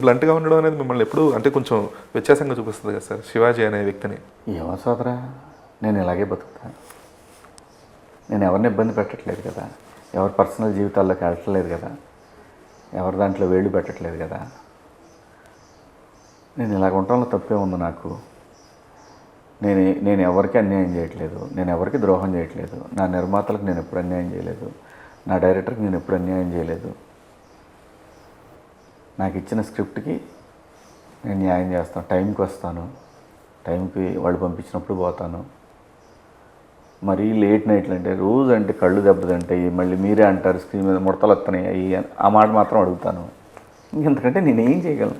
బ్లంట్‌గా ఉండడం అనేది మిమ్మల్ని ఎప్పుడు అంటే కొంచెం వ్యత్యాసంగా చూపిస్తుంది కదా సార్ శివాజీ అనే వ్యక్తిని. ఏమో సోదరా, నేను ఇలాగే బతుకుతాను. నేను ఎవరిని ఇబ్బంది పెట్టట్లేదు కదా, ఎవరి పర్సనల్ జీవితాల్లోకి వెళ్ళట్లేదు కదా, ఎవరి దాంట్లో వేళ్ళు పెట్టట్లేదు కదా. నేను ఇలాగ ఉండటంలో తప్పే ఉంది నాకు. నేను ఎవరికి అన్యాయం చేయట్లేదు, నేను ఎవరికి ద్రోహం చేయట్లేదు. నా నిర్మాతలకు నేను ఎప్పుడు అన్యాయం చేయలేదు, నా డైరెక్టర్కి నేను ఎప్పుడు అన్యాయం చేయలేదు. నాకు ఇచ్చిన స్క్రిప్ట్కి నేను న్యాయం చేస్తాను, టైంకి వస్తాను, టైంకి వాళ్ళు పంపించినప్పుడు పోతాను. మరీ లేట్ నైట్లు అంటే రోజు అంటే కళ్ళు దెబ్బతింటాయి, మళ్ళీ మీరే అంటారు స్క్రీన్ మీద ముడతలు వస్తున్నాయి ఆ మాట మాత్రం అడుగుతాను. ఇంకెంతకంటే నేనేం చేయగలను.